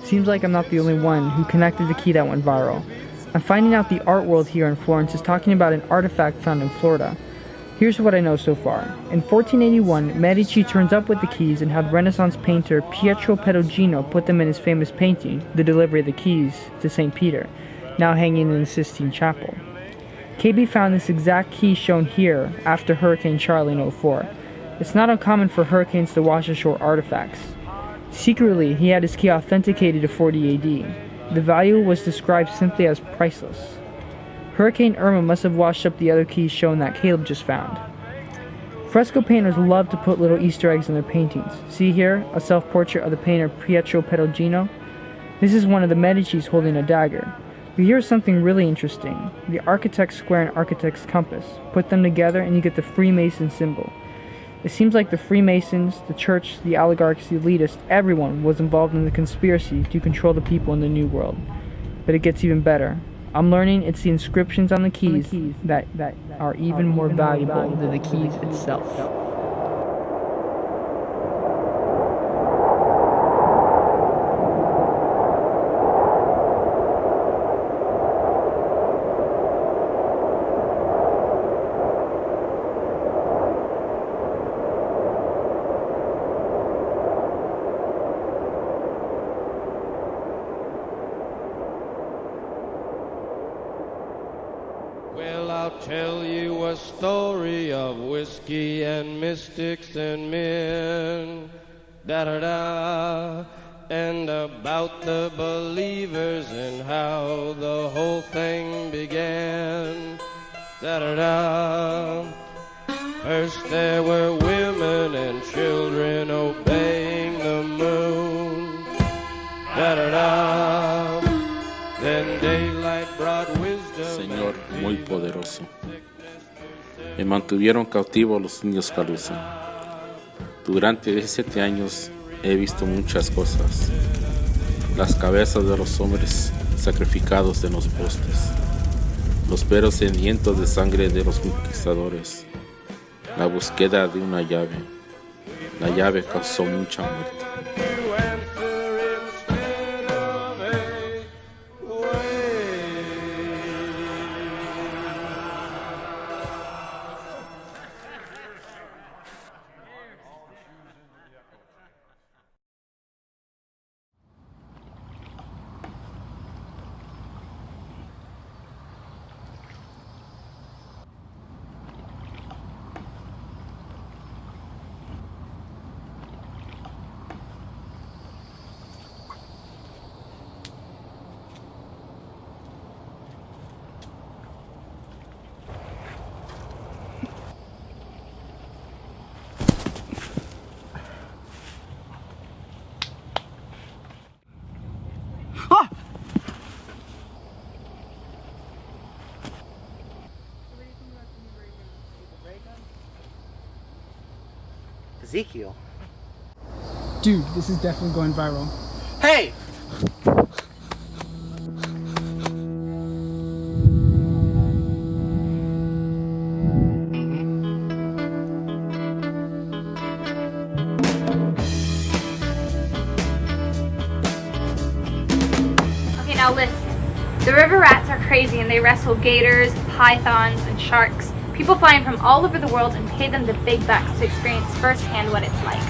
Seems like I'm not the only one who connected the key that went viral. I'm finding out the art world here in Florence is talking about an artifact found in Florida. Here's what I know so far. In 1481, Medici turns up with the keys and had Renaissance painter Pietro Perugino put them in his famous painting, The Delivery of the Keys to St. Peter, now hanging in the Sistine Chapel. KB found this exact key shown here after Hurricane Charlie in '04. It's not uncommon for hurricanes to wash ashore artifacts. Secretly, he had his key authenticated to 40 AD. The value was described simply as priceless. Hurricane Irma must have washed up the other keys shown that Caleb just found. Fresco painters love to put little Easter eggs in their paintings. See here, a self-portrait of the painter Pietro Perugino. This is one of the Medicis holding a dagger. But here's something really interesting. The architect's square and architect's compass. Put them together and you get the Freemason symbol. It seems like the Freemasons, the church, the oligarchs, the elitists, everyone was involved in the conspiracy to control the people in the New World. But it gets even better. I'm learning it's the inscriptions on the keys that are even more valuable than the keys itself. Well, I'll tell you a story of whiskey and mystics and men, da-da-da, and about the believers and how the whole thing began, da-da-da. First there were women and children obeying the moon, da-da-da. Then daylight brought wisdom. Señor muy poderoso, me mantuvieron cautivo los indios Calusa. Durante 17 años he visto muchas cosas. Las cabezas de los hombres sacrificados en los postes, los pelos sedientos de sangre de los conquistadores, la búsqueda de una llave. La llave causó mucha muerte. Ezekiel. Dude, this is definitely going viral. Hey! Okay, now listen. The river rats are crazy and they wrestle gators, pythons, and sharks. People fly in from all over the world and pay them the big bucks to experience firsthand what it's like.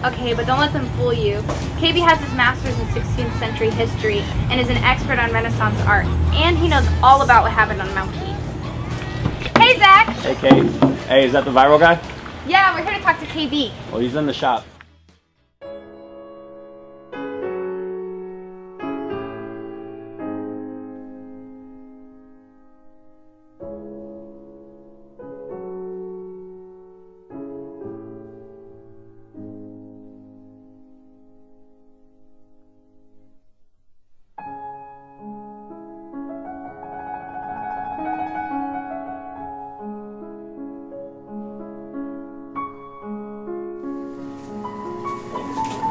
Okay, but don't let them fool you. KB has his master's in 16th century history and is an expert on Renaissance art. And he knows all about what happened on Mound Key. Hey, Zach! Hey, Kate. Hey, is that the viral guy? Yeah, we're here to talk to KB. Well, he's in the shop.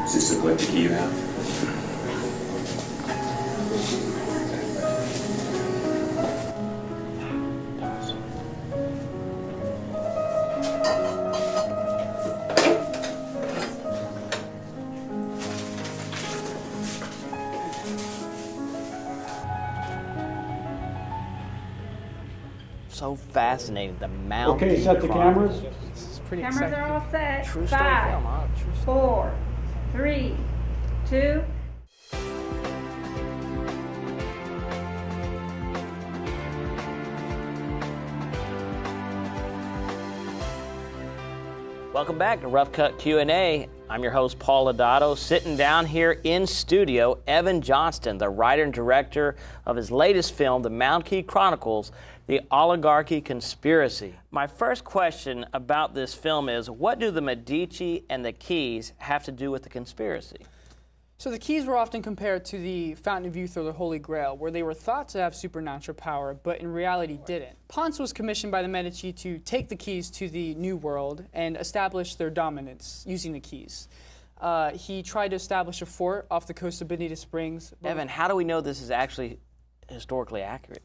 Does this look like the key you have? so fascinating. The Mound Okay, Key set the Chronicles. cameras. This is pretty Cameras exciting. are all set. True story 5, film, huh? True story. 4, 3, 2. Welcome back to Rough Cut Q&A. I'm your host, Paul Lodato, sitting down here in studio, Evan Johnston, the writer and director of his latest film, The Mound Key Chronicles, The Oligarchy Conspiracy. My first question about this film is, what do the Medici and the Keys have to do with the conspiracy? So the keys were often compared to the Fountain of Youth or the Holy Grail, where they were thought to have supernatural power, but in reality didn't. Ponce was commissioned by the Medici to take the keys to the New World and establish their dominance using the keys. He tried to establish a fort off the coast of Bonita Springs. Evan, how do we know this is actually historically accurate?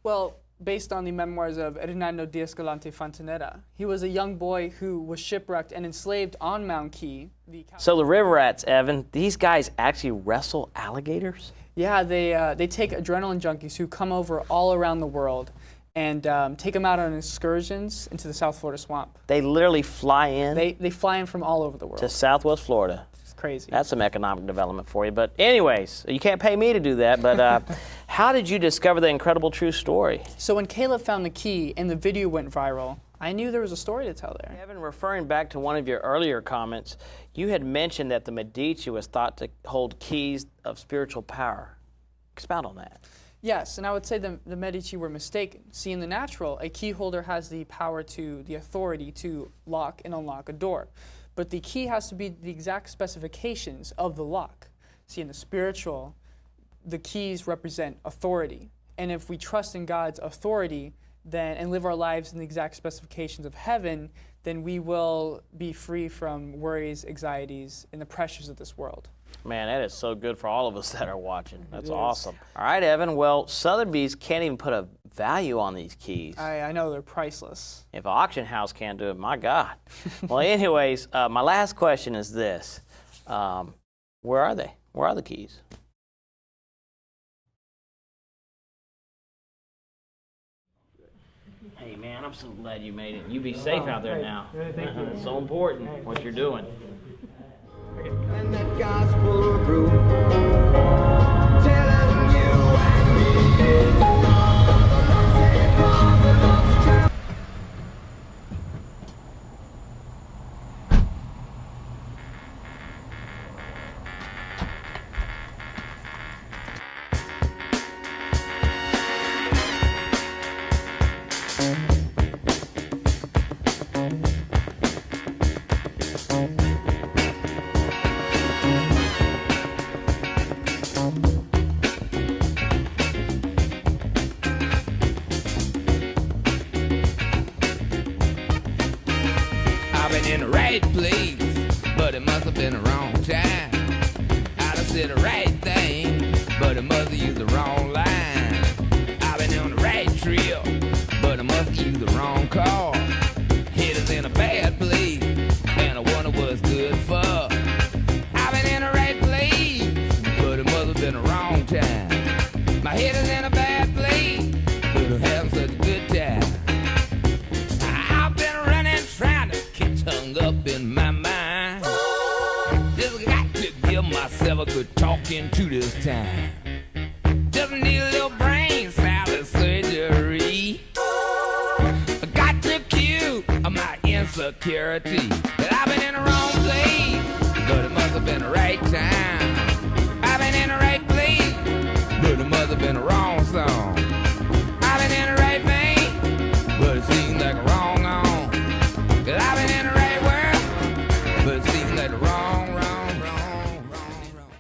Well, based on the memoirs of Hernando de Escalante Fontaneda. He was a young boy who was shipwrecked and enslaved on Mound Key. So the river rats, Evan, these guys actually wrestle alligators? Yeah, they take adrenaline junkies who come over all around the world and take them out on excursions into the South Florida swamp. They literally fly in? They fly in from all over the world. To Southwest Florida. It's crazy. That's some economic development for you. But anyways, you can't pay me to do that, but how did you discover the incredible true story? So when Caleb found the key and the video went viral, I knew there was a story to tell there. Evan, referring back to one of your earlier comments, you had mentioned that the Medici was thought to hold keys of spiritual power. Expound on that. Yes, and I would say the Medici were mistaken. See, in the natural, a key holder has the power the authority to lock and unlock a door. But the key has to be the exact specifications of the lock. See, in the spiritual, the keys represent authority. And if we trust in God's authority and live our lives in the exact specifications of heaven, then we will be free from worries, anxieties, and the pressures of this world. Man, that is so good for all of us that are watching. That's awesome. All right, Evan. Well, Sotheby's can't even put a value on these keys. I know, they're priceless. If an auction house can't do it, my God. Well, anyways, my last question is this. Where are they? Where are the keys? Hey, man, I'm so glad you made it. You be safe out there now. Thank you. It's so important what you're doing. And that gospel group telling you and me. In the right place, but it must have been the wrong time. I'd have said the right thing, but it must have used the wrong line. I've been on the right trip, but I must have used the wrong car. Head is in a bad place, and I wonder what's good for. I've been in the right place, but it must have been the wrong time. My head is in a bad place, but I'm having such a good time. I've been running, trying to hung up in my mind. Just got to give myself a good talking to this time. Just need a little brain salad surgery. I got to cure my insecurity.